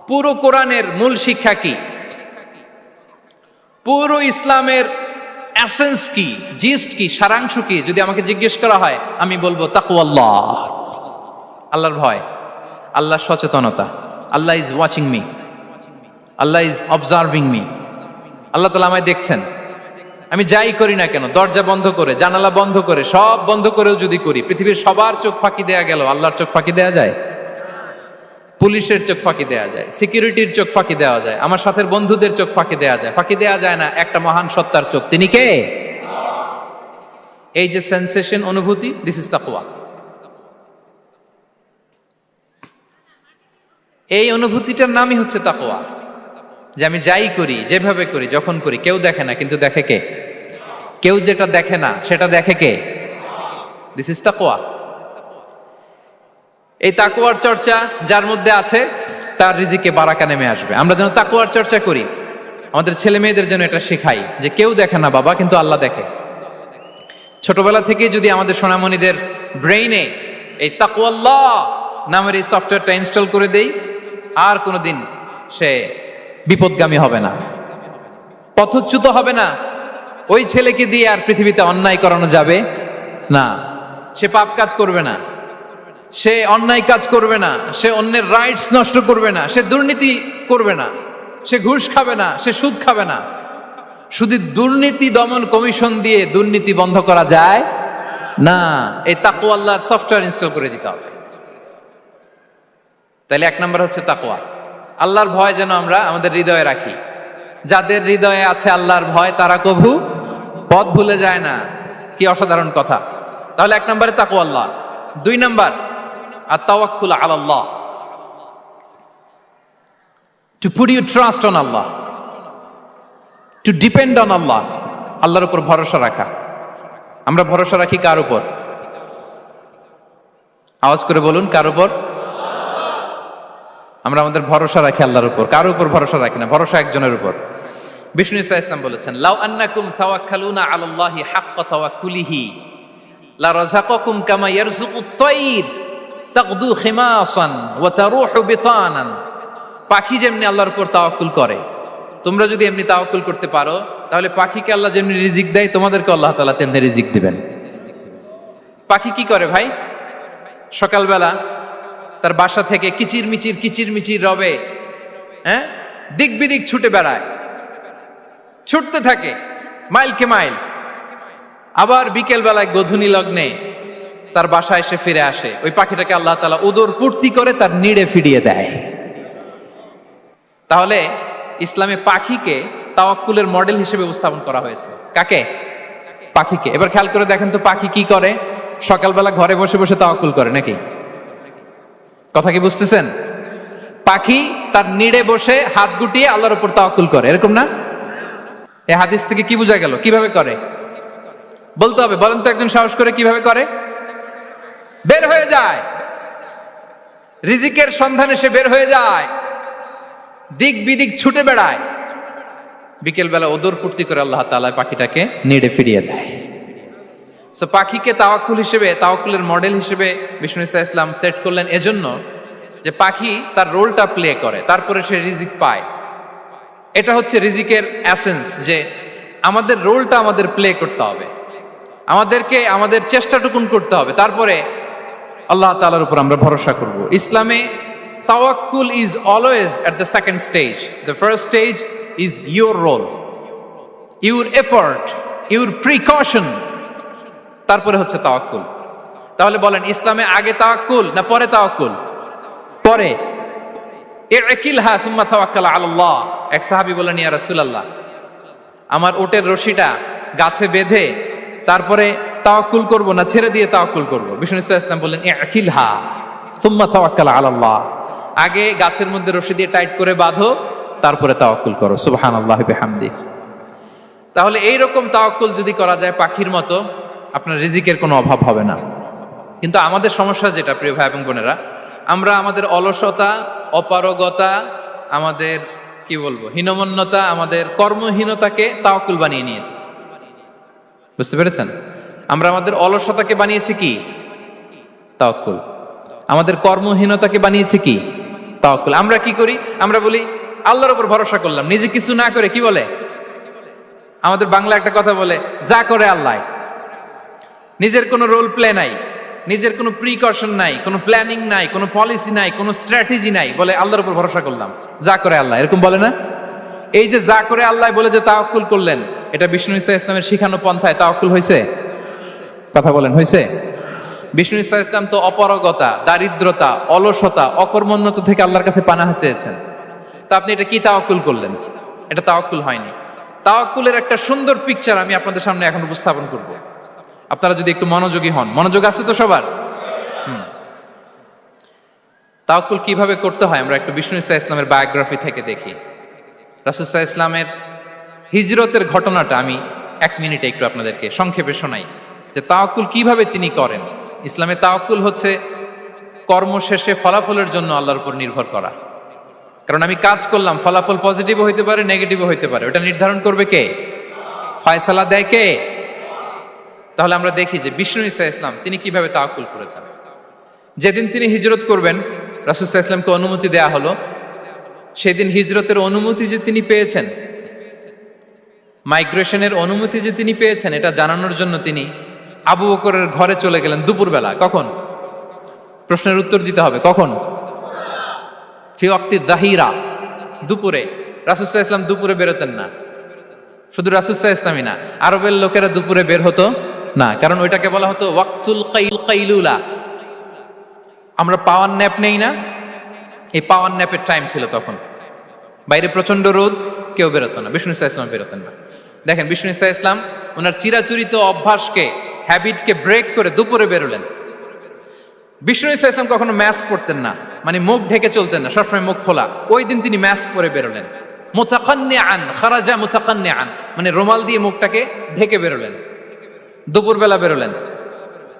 পুরো কোরআনের মূল শিক্ষা কি? পুরো ইসলামের এসেন্স কি, জিস্ট কি, সারাংশ কি যদি আমাকে জিজ্ঞেস করা হয়, আমি বলবো তাকওয়াল্লাহ, আল্লাহর ভয়, আল্লাহর সচেতনতা। Allah is watching me, Allah is observing me. Allah তাআলা আমায় দেখছেন, আমি যাই করি না কেন, দরজা বন্ধ করে, জানালা বন্ধ করে, সব বন্ধ করেও যদি করি, পৃথিবীর সবার চোখ ফাঁকি দেয়া গেল, আল্লাহর চোখ ফাঁকি দেয়া যায়? পুলিশের চোখ ফাঁকি দেয়া যায়, সিকিউরিটির চোখ ফাঁকি দেওয়া যায়, আমার সাথের বন্ধুদের চোখ ফাঁকি দেয়া যায়, ফাঁকি দেয়া যায় না একটা মহান সত্তার চোখ। তিনি কে? এই যে সেন্সেশন, অনুভূতি, দিস ইজ তাকওয়া। এই অনুভূতিটার নামই হচ্ছে তাকওয়া, যে আমি যাই করি, যেভাবে করি, যখন করি, কেউ দেখে না, কিন্তু দেখে কে? কেউ যেটা দেখে না সেটা দেখে কে? দিস ইজ তাকওয়া। এই তাকওয়ার চর্চা যার মধ্যে আছে তার রিজিকে বারাকা নেমে আসবে। আমরা যেন তাকওয়ার চর্চা করি, আমাদের ছেলে মেয়েদের জন্য এটা শেখাই যে কেউ দেখে না বাবা, কিন্তু আল্লাহ দেখে। ছোটবেলা থেকে যদি আমাদের সোনামণিদের ব্রেইনে এই তাকওয়াল্লাহ নামের এই সফটওয়্যারটা ইনস্টল করে দেই, আর কোনোদিন সে বিপদগামী হবে না, পথচ্যুত হবে না। ওই ছেলেকে দিয়ে আর পৃথিবীতে অন্যায় করানো যাবে না। সে পাপ কাজ করবে না, সে অন্যায় কাজ করবে না, সে অন্যের রাইটস নষ্ট করবে না, সে দুর্নীতি করবে না, সে ঘুষ খাবে না, সে সুদ খাবে না। শুধু দুর্নীতি দমন কমিশন দিয়ে দুর্নীতি বন্ধ করা যায় না। এই তাকওয়া আল্লাহর সফটওয়্যার ইনস্টল করে দিতে হবে। তাহলে এক নাম্বার হচ্ছে তাকওয়া। আল্লাহর ভয় যেন আমরা আমাদের হৃদয়ে রাখি। যাদের হৃদয়ে আছে আল্লাহর ভয়, তারা কভু পথ ভুলে যায় না। কি অসাধারণ কথা! তাহলে এক নম্বরে তাকওয়া আল্লাহ। দুই নাম্বার আত-তাওয়াক্কুল আলাল্লাহ, to put your trust on Allah, to depend on Allah. আল্লাহর উপর ভরসা রাখা। আমরা ভরসা রাখি কার উপর? আওয়াজ করে বলুন, কার উপর? আমরা আমাদের ভরসা রাখি আল্লাহর উপর, কার উপর ভরসা রাখি না। ভরসা একজনের উপর। বিষ্ণু ইসা ইসলাম বলেছেন, লাউ আন্নাকুম তাওয়াক্কালুনা আলাল্লাহি হাক্কা তাওয়াক্কুলিহি লা রাযাকাকুম কামা ইয়ারযুকুত তায়র তাগদু খিমাসান ওয়া তারুহু বিতানান। পাখি যেমনি আল্লাহর উপর তাওয়াক্কুল করে, তোমরা যদি এমনি তাওয়াক্কুল করতে পারো, তাহলে পাখিকে আল্লাহ যেমনি রিজিক দেয়, তোমাদেরকে আল্লাহ তাআলা তেমনি রিজিক দিবেন। পাখি কি করে ভাই? সকালবেলা তার বাসা থেকে কিচিরমিচির রবে, হ্যাঁ, দিক বিদিক ছুটে বেড়ায়, ছুটতে থাকে মাইলকে মাইল। আবার বিকেল বেলায় গোধূলি লগ্নে তার বাসায় এসে ফিরে আসে। ওই পাখিটাকে আল্লাহ তাআলা উদর পূর্তি করে তার নিড়ে ফিরিয়ে দেয়। তাহলে ইসলামে পাখিকে তাওয়াক্কুলের মডেল হিসেবে উপস্থাপন করা হয়েছে। কাকে? পাখিকে। এবার খেয়াল করে দেখেন তো, পাখি কি করে? সকালবেলা ঘরে বসে বসে তাওয়াক্কুল করে নাকি? কথা কি বুঝতেছেন? পাখি তার নিড়ে বসে হাত গুটিয়ে আল্লাহর উপর তাওয়াক্কুল করে, এরকম না? এই হাদিস থেকে কি বোঝা গেল? কিভাবে করে বলতে হবে, বলেন তো একজন সাহস করে, কিভাবে করে? বের হয়ে যায়, রিজিকের সন্ধানে সে বের হয়ে যায়, দিক বিদিক ছুটে বেড়ায়। বিকেল বেলা ওদর পূর্তি করে আল্লাহ তাআলা পাখিটাকে নিড়ে ফিরিয়ে দেয়। সো পাখিকে তাওয়াক্কুল হিসেবে, তাওয়াক্কুলের মডেল হিসেবে বিষ্ণু ইসা ইসলাম সেট করলেন এজন্য যে পাখি তার রোলটা প্লে করে, তারপরে সে রিজিক পায়। এটা হচ্ছে রিজিকের এসেন্স, যে আমাদের রোলটা আমাদের প্লে করতে হবে, আমাদেরকে আমাদের চেষ্টাটুকুন করতে হবে, তারপরে আল্লাহ তাআলার উপর আমরা ভরসা করব। ইসলামে তাওয়াক্কুল is always at the second stage. The first stage is your role, your effort, your precaution, তারপরে হচ্ছে তাওয়াক্কুল। তাহলে বলেন, ইসলামে আগে তাওয়াক্কুল না পরে তাওয়াক্কুল? পরে। ইকিলহা সুম্মা তাওয়াক্কাল আলাল্লাহ। এক সাহাবী বলেন, ইয়া রাসূলুল্লাহ, আমার ওটের রশিটা গাছে বেঁধে তারপরে তাওয়াক্কুল করব না ছেড়ে দিয়ে তাওয়াক্কুল করব? বিষ্ণু ইসলাম বললেন, ইকিলহা সুম্মা তাওয়াক্কাল আলাল্লাহ। আগে গাছের মধ্যে রশি দিয়ে টাইট করে বাঁধো, তারপরে তাওয়াক্কুল করো। সুবহানাল্লাহি বিহামদি। তাহলে এইরকম তাওয়াক্কুল যদি করা যায় পাখির মতো, আপনার রিজিকের কোনো অভাব হবে না। কিন্তু আমাদের সমস্যা যেটা, প্রিয় ভাই এবং বোনেরা, আমরা আমাদের অলসতা, অপারগতা, আমাদের কি বলবো, হীনমন্যতা, আমাদের কর্মহীনতাকে তাওয়াক্কুল বানিয়ে নিয়েছি। বুঝতে পেরেছেন? আমরা আমাদের অলসতাকে বানিয়েছি কি? তাওয়াক্কুল। আমাদের কর্মহীনতাকে বানিয়েছি কি? তাওয়াক্কুল। আমরা কি করি? আমরা বলি আল্লাহর উপর ভরসা করলাম, নিজে কিছু না করে। কি বলে আমাদের বাংলা একটা কথা বলে, যা করে আল্লাহ। নিজের কোনো রোল প্লে নাই, নিজের কোনো প্রিকশন নাই, কোনো প্ল্যানিং নাই, কোনো পলিসি নাই, কোনো স্ট্র্যাটেজি নাই, বলে আল্লাহর উপর ভরসা করলাম, যা করে আল্লাহ। এরকম বলে না? এই যে যা করে আল্লাহ বলে যে তাওয়াক্কুল করলেন, এটা বিষ্ণু ইসা ইসলামের শিখানো পন্থায় তাওয়াক্কুল হয়েছে? কথা বলেন, হয়েছে? বিষ্ণু ইসা ইসলাম তো অপারগতা, দারিদ্রতা, অলসতা, অকর্মণ্যতা থেকে আল্লাহর কাছে পানাহ চেয়েছেন। তা আপনি এটা কি তাওয়াক্কুল করলেন? এটা তাওয়াক্কুল হয়নি। তাওয়াক্কুলের একটা সুন্দর পিকচার আমি আপনাদের সামনে এখন উপস্থাপন করব, আপনারা যদি একটু মনোযোগী হন। মনোযোগ আছে তো সবার? তাওয়াক্কুল কিভাবে করতে হয় আমরা একটু বিষ্ণু ইসা ইসলামের বায়োগ্রাফি থেকে দেখি। রাসূল সাল্লাল্লাহু আলাইহি ইসলামের হিজরতের ঘটনাটা আমি 1 মিনিটে একটু আপনাদেরকে সংক্ষেপে শোনাই, যে তাওয়াক্কুল কিভাবে তিনি করেন। ইসলামে তাওয়াক্কুল হচ্ছে কর্ম শেষে ফলাফলের জন্য আল্লাহর উপর নির্ভর করা। কারণ আমি কাজ করলাম, ফলাফল পজিটিভও হইতে পারে, নেগেটিভও হইতে পারে, ওটা নির্ধারণ করবে কে? ফয়সালা দেয় কে? তাহলে আমরা দেখি যে বিষ্ণু ইসা ইসলাম তিনি কিভাবে তাওয়াক্কুল করেছেন। যেদিন তিনি হিজরত করবেন, রাসূল সাল্লাল্লাহু আলাইহি ওয়াসাল্লামকে অনুমতি দেয়া হলো, সেদিন হিজরতের অনুমতি যে তিনি পেয়েছেন, মাইগ্রেশনের অনুমতি যে তিনি পেয়েছেন, এটা জানানোর জন্য তিনি আবু বকরের ঘরে চলে গেলেন দুপুরবেলা। কখন? প্রশ্নের উত্তর দিতে হবে, কখন? ফি ওয়াক্তি যাহিরা, দুপুরে। রাসূল সাল্লাল্লাহু আলাইহি ওয়াসাল্লাম দুপুরে বেরোতেন না। শুধু রাসূল সাল্লাল্লাহু আলাইহি ওয়াসাল্লামই না, আরবের লোকেরা দুপুরে বের হতো না, কারণ ওইটাকে বলা হতো ওয়াক্তুল কাইলুলা। আমরা পাওয়ার ন্যাপ নেই না, এই পাওয়ার ন্যাপের টাইম ছিল তখন। বাইরে প্রচন্ড রোদ, কেউ বেরোতো না, বিষ্ণু সাল্লাল্লাহু আলাইহি ওয়াসাল্লাম বেরোতেন না। দেখেন, বিষ্ণু সাল্লাল্লাহু আলাইহি ওয়াসাল্লাম ওনার চিরাচরিত অভ্যাসকে, হ্যাবিটকে ব্রেক করে দুপুরে বেরোলেন। বিষ্ণু সাল্লাল্লাহু আলাইহি ওয়াসাল্লাম কখনো মাস্ক পরতেন না, মানে মুখ ঢেকে চলতেন না, সবসময় মুখ খোলা। ওই দিন তিনি মাস্ক পরে বেরোলেন। মুতাকান্নিআন, খারাজা মুতাকান্নিআন, মানে রুমাল দিয়ে মুখটাকে ঢেকে বেরোলেন, দুপুরবেলা বেরোলেন,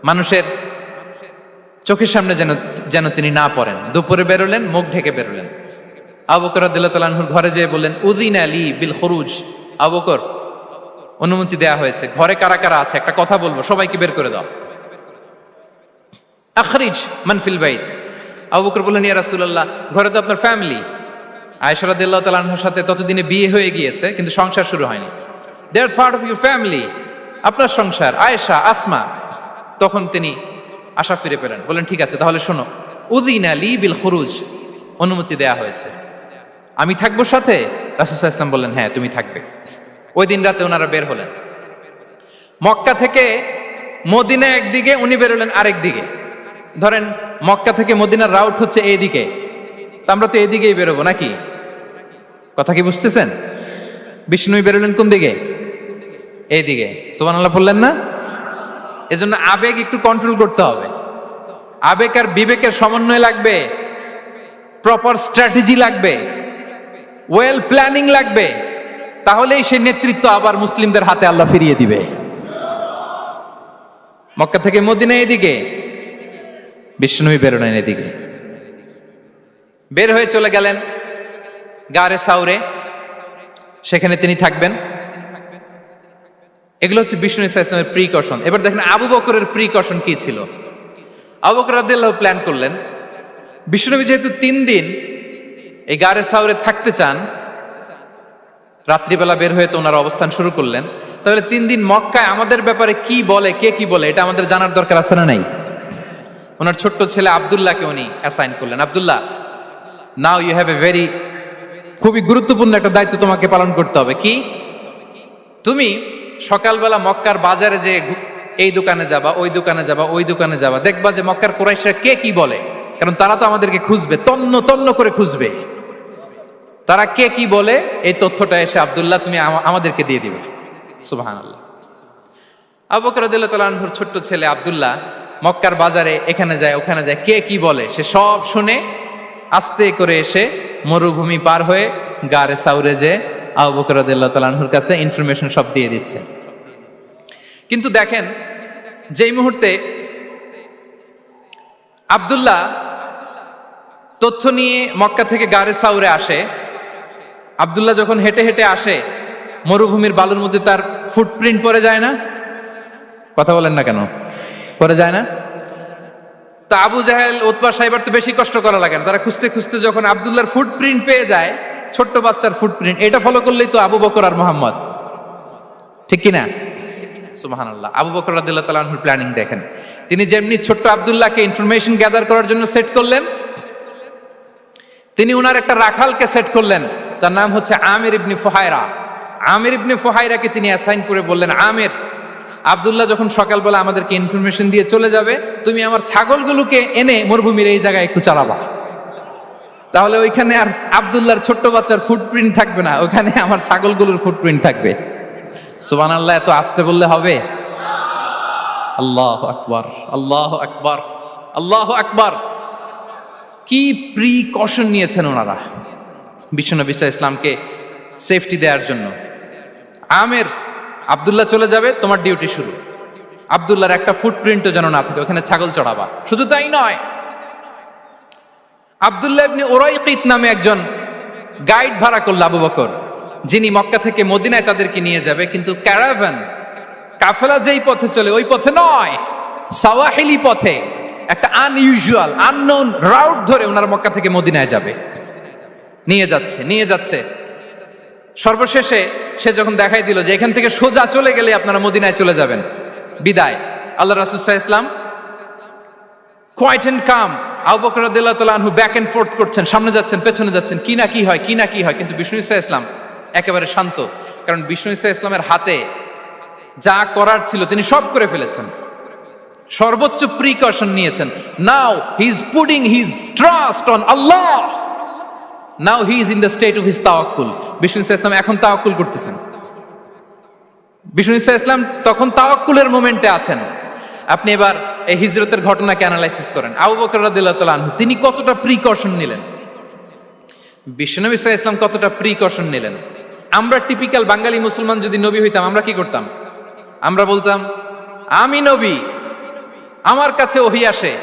মানুষের চোখের সামনে যেন তিনি না পড়েন। দুপুরে বেরোলেন, মুখ ঢেকে বেরোলেন। আবু বকর রাদিয়াল্লাহু তাআলা আনহুর ঘরে যেয়ে বললেন, উযিনা লি বিল খুরুজ। আবু বকর, অনুমতি দেয়া হয়েছে, ঘরে কারা কারা আছে একটা কথা বলবো, সবাইকে বের করে দাও। আখরিজ মান ফিল বাইত। আবু বকর বললেন, ইয়া রাসূলুল্লাহ, ঘরে তো আপনার ফ্যামিলি। আয়েশা রাদিয়াল্লাহু তাআলা আনহার সাথে ততদিনে বিয়ে হয়ে গিয়েছে, কিন্তু সংসার শুরু হয়নি। দে আর পার্ট অফ ইউর ফ্যামিলি, আপনার সংসার, আয়েশা, আসমা। তখন তিনি আশা ফিরে পেলেন, বলেন ঠিক আছে, তাহলে শোনো, উযিনা লি বিল খুরুজ, অনুমতি দেয়া হয়েছে, আমি থাকবো সাথে? রাসূল সাল্লাল্লাহু আলাইহি ওয়াসাল্লাম বললেন, হ্যাঁ তুমি থাকবে। ওই দিন রাতে ওনারা বের হলেন। মক্কা থেকে মদিনা একদিকে, উনি বেরোলেন আরেক দিকে। ধরেন মক্কা থেকে মদিনার রাউট হচ্ছে এইদিকে, আমরা তো এদিকেই বেরোবো নাকি? কথা কি বুঝতেছেন? বিষ্ণু বেরোলেন কোন দিকে? এইদিকে। সুবহানাল্লাহ বললেন না? এজন্য আবেগ একটু কন্ট্রোল করতে হবে। আবেগ আর বিবেকের সমন্বয় লাগবে, প্রপার স্ট্র্যাটেজি লাগবে, ওয়েল প্ল্যানিং লাগবে, তাহলেই সেই নেতৃত্ব আবার মুসলিমদের হাতে আল্লাহ ফিরিয়ে দিবে। মক্কা থেকে মদিনা এদিকে, বিষ্ণুই বেরোলেন এদিকে। বের হয়ে চলে গেলেন গারে সাউরে, সেখানে তিনি থাকবেন। এগুলো হচ্ছে বিষ্ণু সাল্লাল্লাহু আলাইহি ওয়াসাল্লামের প্রিকশন। এবার দেখেন আবু বকরের প্রিকশন কি ছিল। আবু বকর রাদিয়াল্লাহু প্ল্যান করলেন, বিষ্ণুনবী যেহেতু 3 দিন এই গারে সাউরে থাকতে চান, রাত্রিবেলা বের হয়ে তো ওনার অবস্থান শুরু করলেন, তাহলে 3 দিন মক্কায় আমাদের ব্যাপারে কি বলে, কে কি বলে, এটা আমাদের জানার দরকার আছে না নাই? ওনার ছোট্ট ছেলে আব্দুল্লাহকে উনি অ্যাসাইন করলেন। Abdullah, now you have a very, খুবই গুরুত্বপূর্ণ একটা দায়িত্ব তোমাকে পালন করতে হবে। কি? তুমি সকালবেলা মক্কার বাজারে যে এই দোকানে যাবা, ওই দোকানে যাবা, ওই দোকানে যাবা, দেখবা যে মক্কার কুরাইশরা কে কি বলে, কারণ তারা তো আমাদেরকে খুঁজবে, তন্ন তন্ন করে খুঁজবে। তারা কে কি বলে এই তথ্যটা এসে আব্দুল্লাহ তুমি আমাদেরকে দিয়ে দিবে। সুবহানাল্লাহ। আবু বকর রাদিয়াল্লাহু তাআলা আনহুর ছোট্ট ছেলে আব্দুল্লাহ মক্কার বাজারে এখানে যায় ওখানে যায়, কে কি বলে সে সব শুনে আস্তে করে এসে মরুভূমি পার হয়ে গারে সাউরে যে আবু বকর রাদিয়াল্লাহু তাআলা আনহুর কাছে ইনফরমেশন সব দিয়ে দিচ্ছে। কিন্তু দেখেন, যেই মুহূর্তে আব্দুল্লাহ তথ্য নিয়ে মক্কা থেকে গারে সাউরে আসে, আব্দুল্লাহ যখন হেঁটে হেঁটে আসে, মরুভূমির বালুর মধ্যে তার ফুটপ্রিন্ট পড়ে যায় না? কথা বলেন না কেন? পড়ে যায় না? তা আবু জাহেল, উতবা সাইবার তো বেশি কষ্ট করা লাগে না, তারা খুঁজতে খুঁজতে যখন আব্দুল্লাহর ফুটপ্রিন্ট পেয়ে যায়, ছোট্ট বাচ্চার ফুটপ্রিন্ট, এটা ফলো করলেই তো আবু বকর আর মুহাম্মদ, ঠিক কিনা? সুবহানাল্লাহ। আবু বকর রাদিয়াল্লাহু তাআলা আনহুর প্ল্যানিং দেখেন, তিনি যেমনি ছোট্ট আব্দুল্লাহকে ইনফরমেশন গ্যাদার করার জন্য সেট করলেন, তিনি উনার একটা রাখালকে সেট করলেন, তার নাম হচ্ছে আমির ইবনে ফুহায়রা। আমির ইবনে ফুহায়রাকে তিনি অ্যাসাইন করে বললেন, আমির, আব্দুল্লাহ যখন সকালবেলা আমাদেরকে ইনফরমেশন দিয়ে চলে যাবে, তুমি আমার ছাগলগুলোকে এনে মরুভূমির এই জায়গায় একটু চালাবা, তাহলে ওইখানে আর আব্দুল্লাহর ছোট্ট বাচ্চার ফুটপ্রিন্ট থাকবে না, ওখানে আমার ছাগলগুলোর ফুটপ্রিন্ট থাকবে। সুবহানাল্লাহ। এত আসতে বললে হবে? আল্লাহু আকবার, আল্লাহু আকবার, আল্লাহু আকবার। কি প্রিকশন নিয়েছেন ওনারা বিশ্বনবী সাল্লাল্লাহু আলাইহি ওয়াসাল্লামকে সেফটি দেওয়ার জন্য। আমের, আব্দুল্লাহ চলে যাবে, তোমার ডিউটি শুরু, আব্দুল্লাহর একটা ফুটপ্রিন্টও যেন না থাকে, ওখানে ছাগল চড়াবা। শুধু তাই নয়, আব্দুল্লাহ ইবনে উরাইকিত নামে একজন গাইড ভাড়া করল আবু বকর, যিনি মক্কা থেকে মদিনায় তাদেরকে নিয়ে যাবে, কিন্তু ক্যারাভান, কাফেলা যেই পথে চলে ওই পথে নয়, সাওয়াহিলি পথে, একটা আনইউজুয়াল আননোন রাউট ধরে ওনার মক্কা থেকে মদিনায় যাবে, নিয়ে যাচ্ছে। সর্বশেষে সে যখন দেখাই দিল যে এখান থেকে সোজা চলে গেলে আপনারা মদিনায় চলে যাবেন, বিদায়। আল্লাহ রাসূল সাল্লাল্লাহু আলাইহি ওয়াসাল্লাম কোয়াইট এন্ড কাম, আবু বকর রাদিয়াল্লাহু তাআলা আনহু ব্যাক এন্ড ফোর্থ করছেন, সামনে যাচ্ছেন পেছনে যাচ্ছেন, কি না কি হয়। কিন্তু বিষ্ণু সাল্লাল্লাহু আলাইহি ওয়াসাল্লাম একেবারে শান্ত, কারণ বিষ্ণু সাল্লাল্লাহু আলাইহি ওয়াসাল্লামের হাতে যা করার ছিল তিনি সব করে ফেলেছেন, সর্বোচ্চ প্রিকশন নিয়েছেন। Now he is putting his trust on Allah, now he is in the state of his তাওয়াক্কুল। বিষ্ণু সাল্লাল্লাহু আলাইহি ওয়াসাল্লাম এখন তাওয়াক্কুল করতেছেন। বিষ্ণু সাল্লাল্লাহু আলাইহি ওয়াসাল্লাম তখন তাওয়াক্কুলের মোমেন্টে আছেন। আপনি এবার এই হিজরতের ঘটনাকে অ্যানালাইসিস করেন। আবু বকর রাদিয়াল্লাহু তাআলা আনহু তিনি কতটা প্রিকশন নিলেন, বিশ্বনবী সাল্লাল্লাহু আলাইহি ওয়াসাল্লাম কতটা প্রিকশন নিলেন। আমরা টিপিক্যাল বাঙালি মুসলমান যদি নবী হইতাম আমরা কি করতাম? আমরা বলতাম আমি নবী, আমার কাছে ওহী আসে,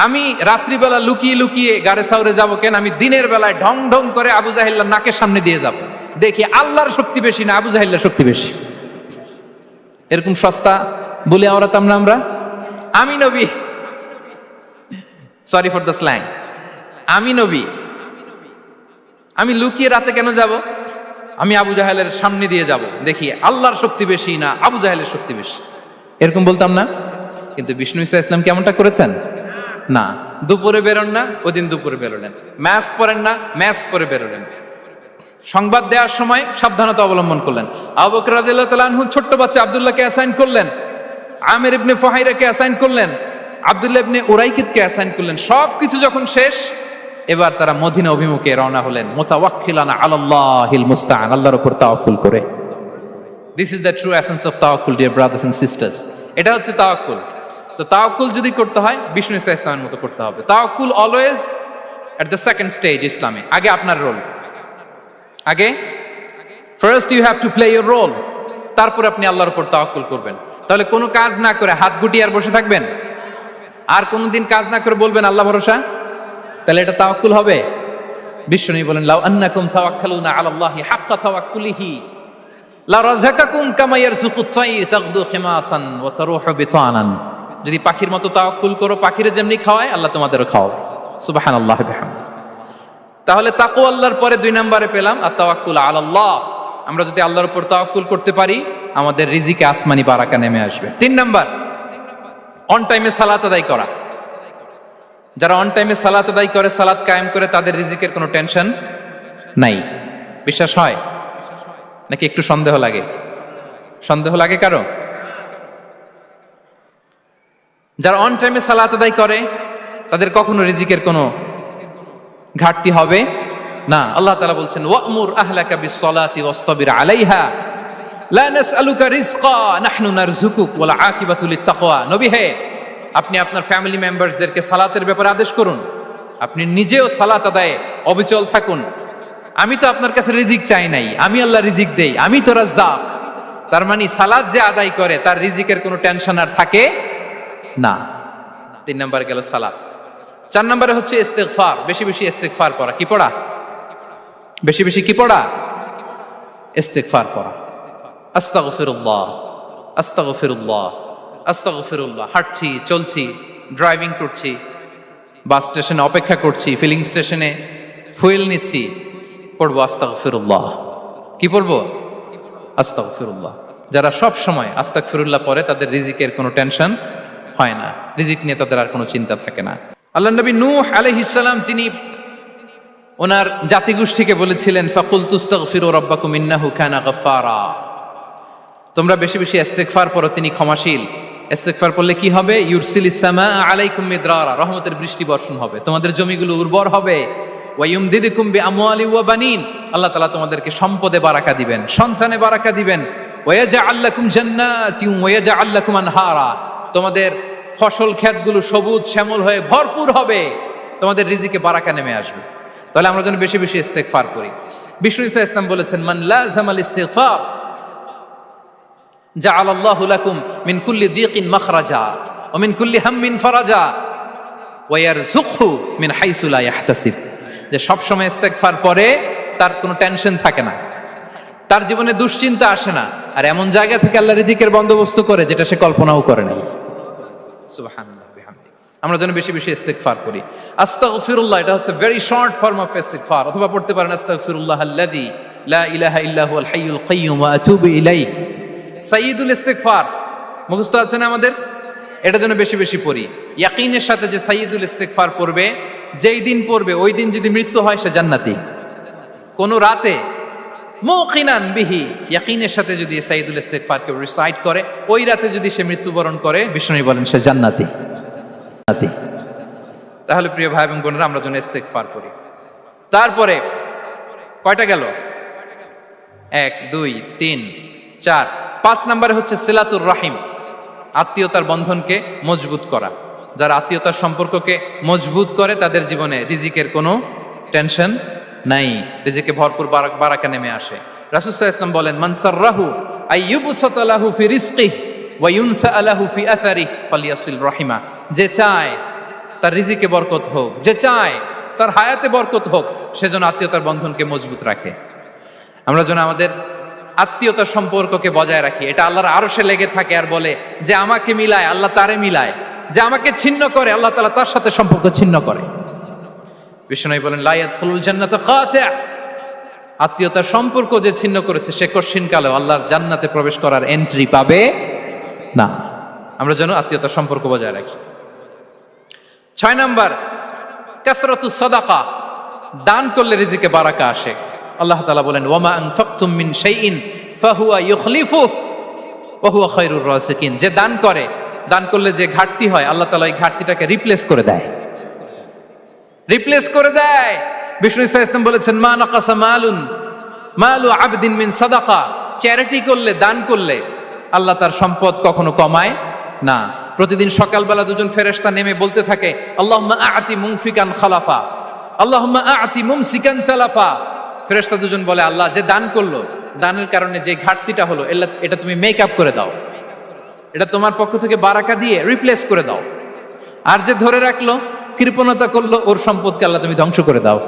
আমি রাত্রিবেলা লুকিয়ে লুকিয়ে গারে সাউরে যাব কেন, আমি দিনের বেলায় ঢং ঢং করে আবু জাহেলের নাকের সামনে দিয়ে যাব, দেখি আল্লাহর শক্তি বেশি না আবু জাহেলের শক্তি বেশি। এরকম সস্তা বলে আওড়াতাম না আমরা, আমি নবী, সরি ফর দ্য স্ল্যাং, আমি নবী, আমি লুকিয়ে রাতে কেন যাব, আমি আবু জাহেলের সামনে দিয়ে যাব, দেখি আল্লাহর শক্তি বেশি না আবু জাহেলের শক্তি বেশি, এরকম বলতাম না। কিন্তু বিষ্ণু ঈসা ইসলাম কেমনটা করেছেন? না, দুপুরে বেরোন না, ওই দিন দুপুরে বেরোলেন, মাস্ক পরেন না, মাস্ক পরে বেরোলেন, সংবাদ দেওয়ার সময় সাবধানতা অবলম্বন করলেন। আবু বকর রাদিয়াল্লাহু তাআলা আনহু ছোট্ট বাচ্চা আব্দুল্লাহকে অ্যাসাইন করলেন, আমির ইবনে ফুহাইরাকে অ্যাসাইন করলেন, আব্দুল্লাহ ইবনে উরাইকিতকে অ্যাসাইন করলেন। সবকিছু যখন শেষ, এবার তারা মদিনা অভিমুখে রওনা হলেন, মুতাওয়াক্কিলানা আলাল্লাহিল মুস্তাআন, আল্লাহর উপর তাওয়াক্কুল করে। This is the true essence of তাওয়াক্কুল ডিয়ার ব্রাদার্স এন্ড সিস্টার্স। এটা হচ্ছে তাওয়াক্কুল। তো তাওয়াক্কুল যদি করতে হয় বিষ্ণু ঈসা ইসলামের মতো করতে হবে। তাওয়াক্কুল always at the second stage ইসলামে। আগে আপনার রোল, আগে first you have to play your role, তারপর আপনি আল্লাহর উপর তাওয়াক্কুল করবেন। তাহলে কোনো কাজ না করে হাত গুটিয়ে আর বসে থাকবেন, আর কোনোদিন কাজ না করে বলবেন আল্লাহ ভরসা, তাহলে এটা তাওয়াক্কুল হবে? বিশ্বনবী বলেন লাউ আন্নাকুম তাওয়াক্কালুনা আলাল্লাহি হাক্কা তাওয়াক্কুলিহি লা রাযাকাকুম কামা ইয়ারযুকুত তাইর তাগদু খিমাসান ওয়া তারুহু বিতানান। যদি পাখির মতো তাওয়াক্কুল করো, পাখিরে যেমনি খাওয়ায় আল্লাহ তোমাদেরও খাওয়াবে। সুবহানাল্লাহ বিহামদিহি। তাহলে তাকওয়া আল্লাহর পরে 2 নম্বরে পেলাম আত তাওয়াক্কুল আলাল্লাহ। আমরা যদি আল্লাহর উপর তাওয়াক্কুল করতে পারি আমাদের রিজিকে আসমানি বারাকা নেমে আসবে। 3 নাম্বার, অন টাইমে সালাত আদায় করা। যারা অন টাইমে সালাত আদায় করে, সালাত কায়েম করে, তাদের রিজিকের কোনো টেনশন নাই। বিশ্বাস হয় নাকি একটু সন্দেহ লাগে? সন্দেহ লাগে কারো? যারা অন টাইমে সালাত আদায় করে তাদের কখনো রিজিকের কোনো ঘাটতি হবে না। আল্লাহ তাআলা বলছেন ওয়া'মুর আহলাকা বিস-সালাতি ওয়াসতাবির আলাইহা লা নাসআলুকা রিজকা নাহনু নারযুকুক ওয়াল আকিবাতু লিত-তাকওয়া। নবী হে, আপনি আপনার ফ্যামিলি মেম্বারসদেরকে সালাতের ব্যাপারে আদেশ করুন, আপনি নিজেও সালাত আদায়ে অবিচল থাকুন। আমি তো আপনার কাছে রিজিক চাই নাই, আমি আল্লাহ রিজিক দেই, আমি তো রাজ্জাক। তার মানে সালাত যে আদায় করে তার রিজিকের কোনো টেনশন আর থাকে না। 3 নম্বরে গেল সালাত। 4 নম্বরে হচ্ছে ইস্তিগফার, বেশি বেশি ইস্তিগফার পড়া। কি পড়া? বেশি বেশি কি পড়া? ইস্তিগফার পড়া। আস্তাগফিরুল্লাহ, আস্তাগফিরুল্লাহ, আস্তাগফিরুল্লাহ। হাঁটছি, চলছি, ড্রাইভিং করছি, বাস স্টেশনে অপেক্ষা করছি, ফিলিং স্টেশনে ফুয়েল নিচ্ছি, পড়বো আস্তাগফিরুল্লাহ। কি পড়বো? আস্তাগফিরুল্লাহ। যারা সব সময় আস্তাগফিরুল্লাহ পড়ে তাদের রিজিকের কোনো টেনশন হয় না, রিজিক নিয়ে তাদের আর কোনো চিন্তা থাকে না। আল্লাহ নবী নূহ আলাইহিস সালাম যিনি ওনার জাতিগোষ্ঠীকে বলেছিলেন ফাকুলতু আস্তাগফিরু রাব্বাকুম ইন্নাহু কানা গাফফারা, তোমরা বেশি বেশি ইস্তিগফার পড়ো, তিনি ক্ষমাশীল। ইস্তিগফার পড়লে কি হবে? ইউরসিলিস সামা আলাইকুম মিদরারা, রহমতের বৃষ্টি বর্ষণ হবে, তোমাদের জমিগুলো উর্বর হবে। ওয়া ইউমদিদুকুম বিআমওয়ালি ওয়া বানিন, আল্লাহ তাআলা তোমাদেরকে সম্পদে বারাকা দিবেন, সন্তানে বারাকা দিবেন। ওয়া ইয়াজআল লাকুম জান্নাতিন ওয়া ইয়াজআল লাকুম আনহারা, তোমাদের ফসল ক্ষেতগুলো সবুজ শ্যামল হয়ে ভরপুর হবে, তোমাদের রিজিকে বারাকা নেমে আসবে। তাহলে আমরা যেন বেশি বেশি ইস্তিগফার করি। বিষ্ণু ঈসা ইসলাম বলেছেন মান লাযামাল ইস্তিগফার জাআলাল্লাহু লাকুম মিন কুল্লি দিকিন মাখরাজা ওয়া মিন কুল্লি হাম্মিন ফারাজা ওয়া ইয়ারযুকহু মিন হাইসু লা ইয়াহতাসিব। যে সব সময় ইস্তিগফার পরে তার কোনো টেনশন থাকে না, তার জীবনে দুশ্চিন্তা আসে না, আর এমন জায়গা থেকে আল্লাহ রিজিকের বন্দোবস্ত করে যেটা সে কল্পনাও করে নাই। সুবহানাল্লাহ বিহামদিহি। আমরা যেন বেশি বেশি ইস্তিগফার করি। আস্তাগফিরুল্লাহ, এটা হচ্ছে ভেরি শর্ট ফর্ম অফ ইস্তিগফার। অথবা পড়তে পারেন আস্তাগফিরুল্লাহ আল্লাযী লা ইলাহা ইল্লা হুয়াল হাইয়ুল কাইয়্যুম ওয়া আতুবু ইলাইহি। সাইয়্যিদুল ইস্তিগফার মুখস্থ আছে না আমাদের? এটা যেন বেশি বেশি পড়ি। ইয়াকিনের সাথে যে সাইয়্যিদুল ইস্তিগফার পড়বে, যেই দিন পড়বে ওই দিন যদি মৃত্যু হয় সে জান্নাতি। কোন রাতে মুকিনান বিহি, ইয়াকিনের সাথে যদি সাইয়্যিদুল ইস্তিগফারকে রিসাইট করে, ওই রাতে যদি সে মৃত্যুবরণ করে, বিষ্ণু বলেন সে জান্নাতি। তাহলে প্রিয় ভাই এবং বোনেরা, আমরা যেন ইস্তিগফার করি। তারপরে কয়টা গেল? 1 2 3 4 5 নম্বরে হচ্ছে সিলাতুর রাহিম, আত্মীয়তার বন্ধনকে মজবুত করা। যারা আত্মীয়তার সম্পর্ককে মজবুত করে তাদের জীবনে রিজিকের কোনো টেনশন নাই, রিজিকে ভরপুর বারাকা নেমে আসে। রাসূল সাল্লাল্লাহু আলাইহি ওয়াসাল্লাম বলেন, মান সাররাহু আইয়ুবসাতা লাহু ফি রিজকিহি ওয়া ইউনসা লাহু ফি আসারিহি ফালিয়াসিল রাহিমা। যে চায় তার রিজিকে বরকত হোক, যে চায় তার হায়াতে বরকত হোক, সেজন্য আত্মীয়তার বন্ধনকে মজবুত রাখে। আমরা যেন আমাদের আত্মীয়তার সম্পর্ককে বজায় রাখি। এটা আল্লাহর আরশে লেগে থাকে আর বলে যে আমাকে মিলায় আল্লাহ তারে মিলায়, যে আমাকে ছিন্ন করে আল্লাহ তাআলা তার সাথে সম্পর্ক ছিন্ন করে। বিষ্ণু বলেন, লা ইয়াদখুলুল জান্নাতা খাতি', আত্মীয়তার সম্পর্ক যে ছিন্ন করেছে সে কঠিন কালে আল্লাহর জান্নাতে প্রবেশ করার এন্ট্রি পাবে না। আমরা যেন আত্মীয়তার সম্পর্ক বজায় রাখি। 6 নাম্বার, কাসরাতুস সাদাকা, দান করলে রিজিকে বারাকা আসে। আল্লাহ তাআলা বলেন, ওয়ামা আনফাকতুম মিন শাইইন ফাহুয়া ইউখলিফুহু ওয়া হুয়া খায়রুর রাযিকিন। যে দান করে, দান করলে যে ঘাটতি হয় আল্লাহ তাআলা এই ঘাটতিটাকে রিপ্লেস করে দেয়, রিপ্লেস করে দেয়। বিষ্ণু সাল্লাল্লাহু আলাইহি ওয়াসাল্লাম বলেছেন, মা নাকাসা মালু আবদিন মিন সাদাকা, চ্যারিটি করলে, দান করলে আল্লাহ তার সম্পদ কখনো কমায় না। প্রতিদিন সকালবেলা দুজন ফেরেশতা নেমে বলতে থাকে, আল্লাহুম্মা আ'তি মুনফিকান খালাফা, আল্লাহুম্মা আ'তি মুমসিকান চালাফা। ফেরেশতা দুজন বলে, আল্লাহ যে দান করলো, দানের কারণে যে ঘাটতিটা হলো এটা তুমি মেক আপ করে দাও, এটা তোমার পক্ষ থেকে বারাকা দিয়ে রিপ্লেস করে দাও। আর যে ধরে রাখলো, কৃপণতা করলো, ওর সম্পদকে আল্লাহ তুমি ধ্বংস করে দাও।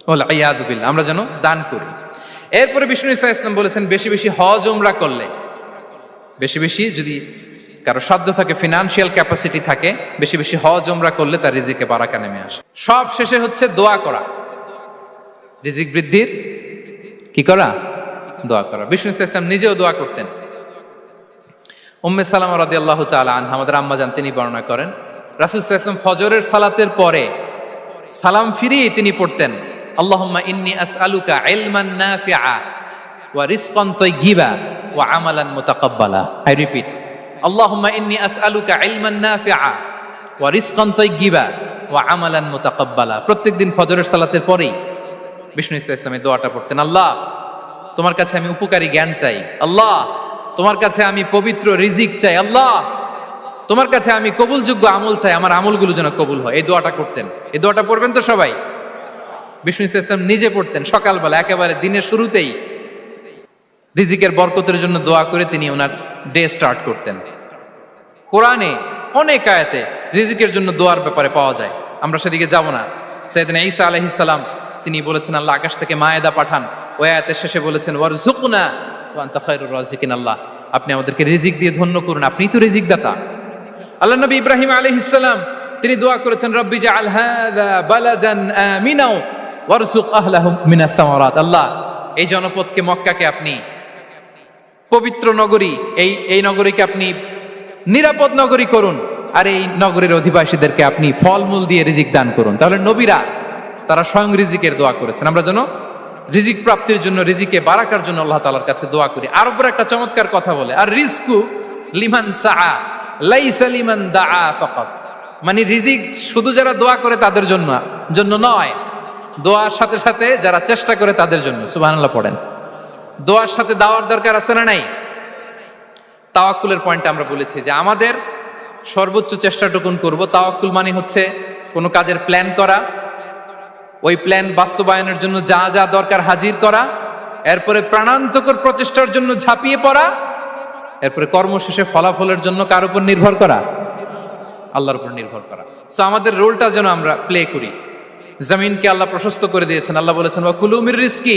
ওয়াল ইয়াদু বিল্লাহ। আমরা যেন দান করি। এরপরে বিষ্ণু সাল্লাল্লাহু আলাইহি ওয়াসাল্লাম বলেছেন, বেশি বেশি হজ উমরা করলে, বেশি বেশি যদি কারো সাধ্য থাকে, ফিনান্সিয়াল ক্যাপাসিটি থাকে, বেশি বেশি হজ উমরা করলে তার রিজিকে বারাকা নেমে আসে। সব শেষে হচ্ছে দোয়া করা, রিজিক বৃদ্ধির কি করা? দোয়া করা। বিষ্ণু সাল্লাল্লাহু আলাইহি ওয়াসাল্লাম নিজেও দোয়া করতেন। উম্মে সালামা রাদিয়াল্লাহু তাআলা আনহা, আমাদের আম্মা জান, তিনি বর্ণনা করেন, রাসূল সাল্লাল্লাহু আলাইহি ওয়াসাল্লাম ফজরের সালাতের পরে সালাম ফিরিয়ে তিনি পড়তেন, আল্লাহুম্মা ইন্নী আসআলুকা ইলমান নাফিআ ওয়া রিজকান তাইয়্যিবা ওয়া আমালান মুতাকাব্বালা। আই রিপিট, আল্লাহুম্মা ইন্নী আসআলুকা ইলমান নাফিআ ওয়া রিজকান তাইয়্যিবা ওয়া আমালান মুতাকাব্বালা। প্রত্যেকদিন ফজরের সালাতের পরেই বিষ্ণু সাল্লাল্লাহু আলাইহি ওয়াসাল্লাম এই দোয়াটা পড়তেন, আল্লাহ তোমার কাছে আমি উপকারী জ্ঞান চাই, আল্লাহ তোমার কাছে আমি পবিত্র রিজিক চাই, আল্লাহ তোমার কাছে আমি কবুলযোগ্য আমল চাই, আমার আমলগুলো যেন কবুল হয়। এই দোয়াটা করতেন। এই দোয়াটা পড়বেন তো সবাই। বিষ্ণু সাল্লাল্লাহু আলাইহি ওয়াসাল্লাম নিজে পড়তেন সকালবেলা, একেবারে দিনের শুরুতেই রিজিকের বরকতের জন্য দোয়া করে তিনি ওনার ডে স্টার্ট করতেন। কোরআনে অনেক আয়াতে রিজিকের জন্য দোয়ার ব্যাপারে পাওয়া যায়, আমরা সেদিকে যাব না। সাইয়েদনা ঈসা আলাইহিস সালাম তিনি বলেছেন, আল্লাহ আকাশ থেকে মায়েদা পাঠান। ওই আয়াতের শেষে বলেছেন, ওয়ারযুকনা ওয়া আনতা খায়রুর রাযিকিন, আল্লাহ আপনি আমাদেরকে রিজিক দিয়ে ধন্য করুন, আপনিই তো রিজিক দাতা। আল্লাহ নবী ইব্রাহিম আলাইহিস সালাম তিনি দোয়া করেছেন, রব্বি জাআল হাযা বালাদান আমিনা ওয়ারযুক আহলাহু মিনাস সামারাত, আল্লাহ এই জনপদকে, মক্কাকে আপনি পবিত্র নগরী, এই নগরীকে আপনি নিরাপদ নগরী করুন, আর এই নগরীর অধিবাসীদেরকে আপনি ফলমূল দিয়ে রিজিক দান করুন। তাহলে নবীরা তারা স্বয়ং রিজিকের দোয়া করেছেন। আমরা যেন রিজিক প্রাপ্তির জন্য, রিজিকে বারাকার জন্য আল্লাহ তাআলার কাছে দোয়া করি। আরবরা একটা চমৎকার কথা বলে, আর রিজকু লিমান সাআ লাইসা লিমান দাআ ফাকাত, মানে রিজিক শুধু যারা দোয়া করে তাদের জন্য নয়, দোয়ার সাথে সাথে যারা চেষ্টা করে তাদের জন্য। সুবহানাল্লাহ পড়েন। দোয়ার সাথে দাওয়ার দরকার আছে না নাই? তাওয়াক্কুলের পয়েন্টে আমরা বলেছি যে আমাদের সর্বোচ্চ চেষ্টাটুকুন করব। তাওয়াক্কুল মানে হচ্ছে কোনো কাজের প্ল্যান করা, ওই প্ল্যান বাস্তবায়নের জন্য যা যা দরকার হাজির করা, এরপরে প্রাণান্তকর প্রচেষ্টার জন্য ঝাঁপিয়ে পড়া, এরপরে কর্মশেষে ফলাফলের জন্য কার উপর নির্ভর করা? আল্লাহর উপর নির্ভর করা। সো আমাদের রোলটা যেন আমরা প্লে করি। জমিনকে আল্লাহ প্রশস্ত করে দিয়েছেন, আল্লাহ বলেছেন ওয়া কুলু মির রিজকি,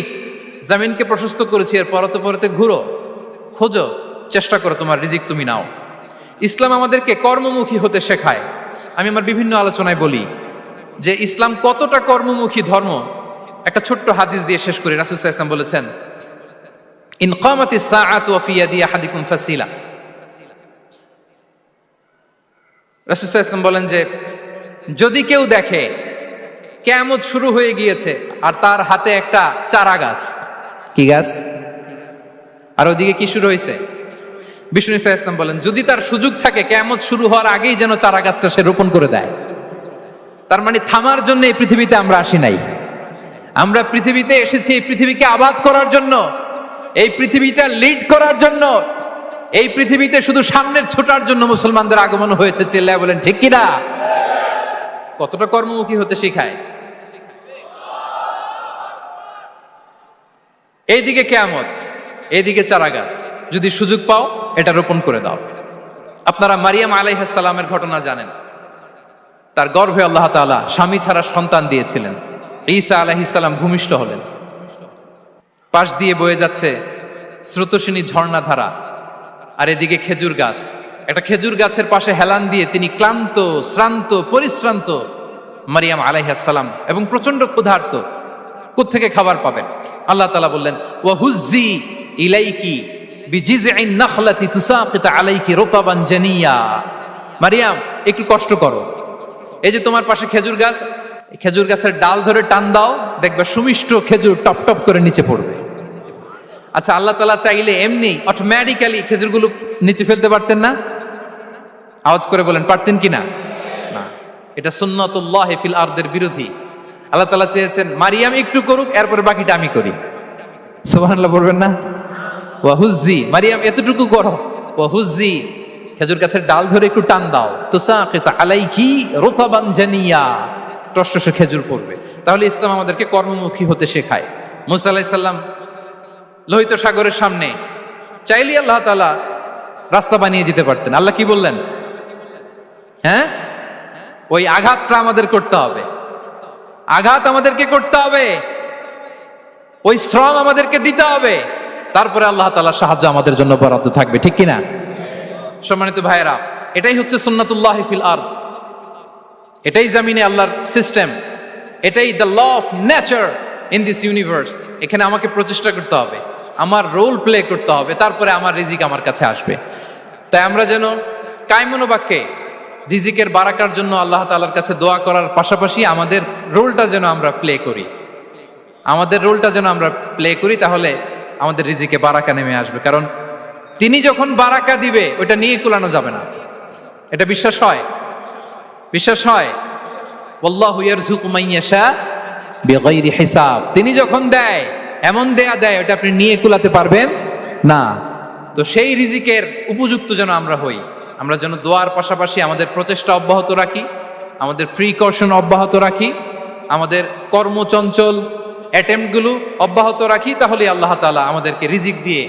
জমিনকে প্রশস্ত করেছি, এর পরতে ঘুরো, খোঁজো, চেষ্টা করো তোমার রিজিক তুমি নাও। ইসলাম আমাদেরকে কর্মমুখী হতে শেখায়। আমি আমার বিভিন্ন আলোচনায় বলি যে ইসলাম কতটা কর্মমুখী ধর্ম। একটা ছোট্ট হাদিস দিয়ে শেষ করি। রাসূল সাল্লাল্লাহু আলাইহি ওয়াসাল্লাম বলেছেন, ইন কামাতিস সাআতু ওয়া ফি ইয়াদি আহাদিকুম ফাসিলা। রাসূল সাল্লাল্লাহু আলাইহি ওয়াসাল্লাম বলেন যে যদি কেউ দেখে কিয়ামত শুরু হয়ে গিয়েছে আর তার হাতে একটা চারা গাছ, কি গাছ, আর ওদিকে কি শুরু হয়েছে, বিষ্ণু সাল্লাল্লাহু আলাইহি ওয়াসাল্লাম বলেন যদি তার সুযোগ থাকে কিয়ামত শুরু হওয়ার আগেই যেন চারা গাছটা সে রোপণ করে দেয়। তার মানে থামার জন্য এই পৃথিবীতে আমরা আসি নাই। আমরা পৃথিবীতে এসেছি এই পৃথিবীকে আবাদ করার জন্য, এই পৃথিবীটা লিড করার জন্য। এই পৃথিবীতে শুধু সামনের ছোটার জন্য মুসলমানদের আগমন হয়েছে। চিল্লায় বলেন ঠিক কিনা? কতটা কর্মমুখী হতে শেখায়। এইদিকে কিয়ামত, এইদিকে চারা গাছ, যদি সুযোগ পাও এটা রোপণ করে দাও। আপনারা মারিয়াম আলাইহিস সালামের ঘটনা জানেন। তার গর্ভে আল্লাহ তাআলা স্বামী ছাড়া সন্তান দিয়েছিলেন। ঈসা আলাইহিস সালাম ভূমিষ্ঠ হলেন। পাশ দিয়ে বয়ে যাচ্ছে স্রোতস্বিনী ঝর্ণাধারা, আর এদিকে খেজুর গাছ। একটা খেজুর গাছের পাশে হেলান দিয়ে তিনি ক্লান্ত, শ্রান্ত, পরিশ্রান্ত মারিয়াম আলাইহিস সালাম, এবং প্রচন্ড ক্ষুধার্ত। কোত্থেকে খাবার পাবেন? আল্লাহ তাআলা বললেন, ওয়া হুজ্জি ইলাইকি বিজিযইন নাখলাতি তুসাকিত আলাইকি রুতাবান জানিয়া। মারিয়াম, একটু কষ্ট করো। এই যে তোমার পাশে খেজুর গাছ, খেজুর গাছের ডাল ধরে টান দাও, দেখবে সুমিষ্ট খেজুর টপ টপ করে নিচে পড়বে। আচ্ছা, আল্লাহ তাআলা চাইলে এমনি অটোমেটিক্যালি খেজুরগুলো নিচে ফেলতে পারতেন না? আওয়াজ করে বলেন, পারতেন কিনা? না, এটা সুন্নাতুল্লাহি ফিল আরদের বিরোধী। আল্লাহ তাআলা চেয়েছেন মারিয়াম একটু করুক, এরপর বাকিটা আমি করি। সুবহানাল্লাহ বলবেন না? ওয়া হুজ্জি, মারিয়াম এতটুকু করো। ওয়া হুজ্জি, খেজুর গাছের ডাল ধরে একটু টান দাও, তুসাকিত আলাইকি রুতাবান জানিয়া, টসটসে খেজুর পড়বে। তাহলে ইসলাম আমাদেরকে কর্মমুখী হতে শেখায়। মুসা আলাইহিস সালাম লোহিত সাগরের সামনে চাইলে আল্লাহ তাআলা রাস্তা বানিয়ে দিতে পারতেন। আল্লাহ কি বললেন? হ্যাঁ, ওই আঘাতটা আমাদের করতে হবে, আঘাত আমাদেরকে করতে হবে, ওই শ্রম আমাদেরকে দিতে হবে, তারপরে আল্লাহ তাআলার সাহায্য আমাদের জন্য বরাদ্দ থাকবে। ঠিক কিনা? সম্মানিত ভাইয়েরা, এটাই হচ্ছে সুন্নাতুল্লাহি ফিল আরদ। এটাই জামিনে আল্লাহর সিস্টেম, এটাই the law of nature in this universe. এখানে আমাকে প্রচেষ্টা করতে হবে, আমার রোল প্লে করতে হবে, তারপরে আমার রিজিক আমার কাছে আসবে। তাই আমরা যেন কায়মনোবাক্যে রিজিকের বারাকার জন্য আল্লাহ তাআলার কাছে দোয়া করার পাশাপাশি আমাদের রোলটা যেন আমরা প্লে করি, আমাদের রোলটা যেন আমরা প্লে করি, তাহলে আমাদের রিজিকে বারাকা নেমে আসবে। কারণ তিনি যখন বারাকা দিবে ওইটা নিয়ে কুলানো যাবে না। এটা বিশ্বাস হয়? বিশ্বাস হয়? ওয়াল্লাহু ইয়ারযুকু মান ইয়াশা বিগাইরি হিসাব। তিনি যখন দেয় এমন দেয়া দেয় ওটা আপনি নিয়ে কুলাতে পারবেন না। তো সেই রিজিকের উপযুক্ত যেন আমরা হই। আমরা যেন দোয়ার পাশাপাশি আমাদের প্রচেষ্টা অব্যাহত রাখি, আমাদের প্রিকশন অব্যাহত রাখি, আমাদের কর্মচঞ্চল অ্যাটেম্পটগুলো অব্যাহত রাখি, তাহলে আল্লাহ তাআলা আমাদেরকে রিজিক দিয়ে,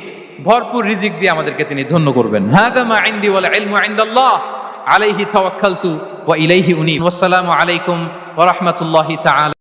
ভরপুর রিজিক দিয়ে আমাদেরকে তিনি ধন্য করবেন। হাযা মা ইনদি ওয়াল ইলমু ইনদাল্লাহ আলাইহি তাওয়াক্কালতু ওয়া ইলাইহি উনীব। ওয়াসসালামু আলাইকুম ওয়া রাহমাতুল্লাহি তাআলা।